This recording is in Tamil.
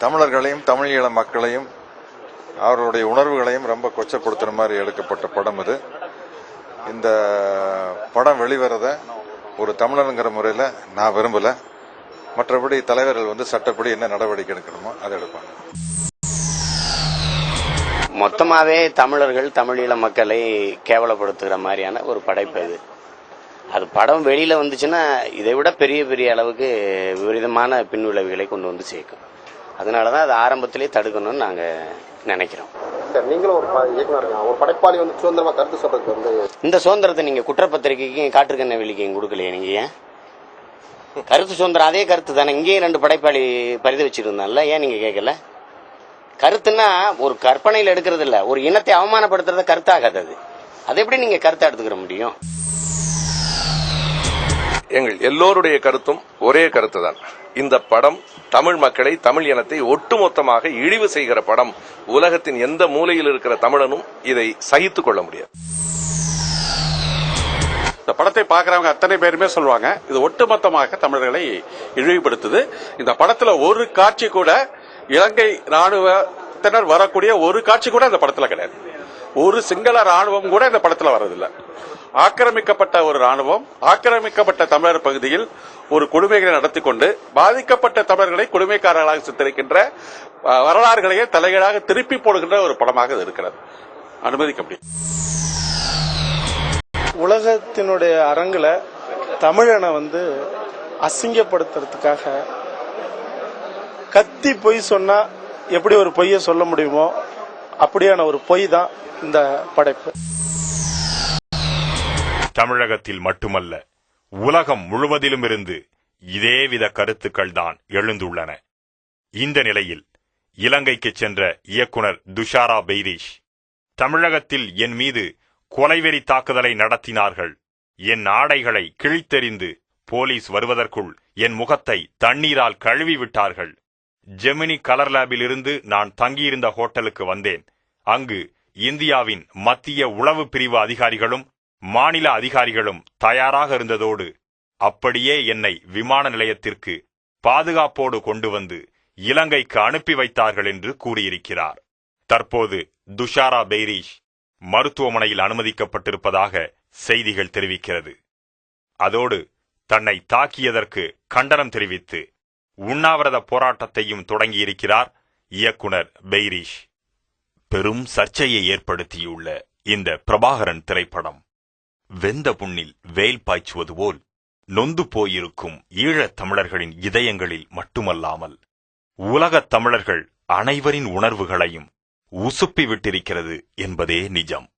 தமிழர்களையும் தமிழீழ மக்களையும் அவர்களுடைய உணர்வுகளையும் ரொம்ப கொச்சப்படுத்துற மாதிரி எடுக்கப்பட்ட படம் இது. இந்த படம் வெளிவரத ஒரு தமிழனுங்கிற முறையில் நான் விரும்பல. மற்றபடி தலைவர்கள் சட்டப்படி என்ன நடவடிக்கை எடுக்கணுமோ அதை எடுப்பாங்க. மொத்தமாவே தமிழர்கள் தமிழீழ மக்களை கேவலப்படுத்துகிற மாதிரியான ஒரு படைப்பு இது. அது படம் வெளியில வந்துச்சுன்னா இதை விட பெரிய பெரிய அளவுக்கு விபரீதமான பின்விளைவுகளை கொண்டு வந்து சேர்க்கும். அதனாலதான் அது ஆரம்பத்திலே தடுக்கணும்னு நாங்க நினைக்கிறோம். நீங்களும் ஒரு இயக்குனர், ஒரு படைப்பாளி சுதந்திரமா கருத்து சொல்றதுக்கு இந்த சுதந்திரத்தை நீங்க குற்றப்பத்திரிகைக்கு காற்றுக்கண்ண வெளிக்கையும் கொடுக்கலையே. நீங்க ஏன் கருத்து சுதந்திரம் அதே கருத்து தானே இங்கேயே 2 படைப்பாளி பரிந்து வச்சிருந்தால, ஏன் நீங்க கேட்கல? கருத்துன்னா ஒரு கற்பனையில் எடுக்கிறது இல்ல, ஒரு இனத்தை அவமானப்படுத்துறத கருத்தாகாது. அது எப்படி நீங்க கருத்தை எடுத்துக்கிற முடியும்? எங்கள் எல்லோருடைய கருத்தும் ஒரே கருத்து தான். இந்த படம் தமிழ் மக்களை, தமிழ் இனத்தை ஒட்டுமொத்தமாக இழிவு செய்கிற படம். உலகத்தின் எந்த மூலையில் இருக்கிற தமிழனும் இதை சகித்துக் கொள்ள முடியாது. இந்த படத்தை பார்க்கறவங்க அத்தனை பேருமே சொல்லுவாங்க, இது ஒட்டுமொத்தமாக தமிழர்களை இழிவுபடுத்துது. இந்த படத்துல ஒரு காட்சி கூட இலங்கை ராணுவத்தினர் வரக்கூடிய ஒரு காட்சி கூட இந்த படத்துல கிடையாது. ஒரு சிங்கள ராணுவம் கூட இந்த படத்துல வர்றதில்லை. ஆக்கிரமிக்கப்பட்ட ஒரு ராணுவம் ஆக்கிரமிக்கப்பட்ட தமிழர் பகுதியில் ஒரு கொடுமைகளை நடத்தி கொண்டு பாதிக்கப்பட்ட தமிழர்களை கொடுமைக்காரர்களாக சித்தரிக்கின்ற வரலாறுகளையே தலைகீழாக திருப்பி போடுகின்ற ஒரு படமாக இது இருக்கிறது. அனுமதிக்க முடியும். உலகத்தினுடைய அரங்குல தமிழனை அசிங்கப்படுத்துறதுக்காக கத்தி பொய் சொன்னா எப்படி ஒரு பொய்யை சொல்ல முடியுமோ அப்படியான ஒரு பொய் தான் இந்த படைப்பு. தமிழகத்தில் மட்டுமல்ல, உலகம் முழுவதிலும் இருந்து இதேவித கருத்துக்கள் தான் எழுந்துள்ளன. இந்த நிலையில் இலங்கைக்கு சென்ற இயக்குனர் துஷாரா பெய்ரீஷ், தமிழகத்தில் என் மீது கொலைவெறி தாக்குதலை நடத்தினார்கள். என் ஆடைகளை கிழித்தெறிந்து போலீஸ் வருவதற்குள் என் முகத்தை தண்ணீரால் கழுவி விட்டார்கள். ஜெமினி கலர் லேபில் இருந்து நான் தங்கியிருந்த ஹோட்டலுக்கு வந்தேன். அங்கு இந்தியாவின் மத்திய உளவு பிரிவு அதிகாரிகளும் மாநில அதிகாரிகளும் தயாராக இருந்ததோடு அப்படியே என்னை விமான நிலையத்திற்கு பாதுகாப்போடு கொண்டு வந்து இலங்கைக்கு அனுப்பி வைத்தார்கள் என்று கூறியிருக்கிறார். தற்போது துஷாரா பெய்ரீஷ் மருத்துவமனையில் அனுமதிக்கப்பட்டிருப்பதாக செய்திகள் தெரிவிக்கிறது. அதோடு தன்னை தாக்கியதற்கு கண்டனம் தெரிவித்து உண்ணாவிரத போராட்டத்தையும் தொடங்கியிருக்கிறார் இயக்குனர் பெய்ரீஷ். பெரும் சர்ச்சையை ஏற்படுத்தியுள்ள இந்த பிரபாகரன் திரைப்படம் வெந்த புண்ணில் வேல் பாய்ச்சுவது போல் நொந்து போயிருக்கும் ஈழத் தமிழர்களின் இதயங்களில் மட்டுமல்லாமல் உலகத் தமிழர்கள் அனைவரின் உணர்வுகளையும் உசுப்பி விட்டிருக்கிறது என்பதே நிஜம்.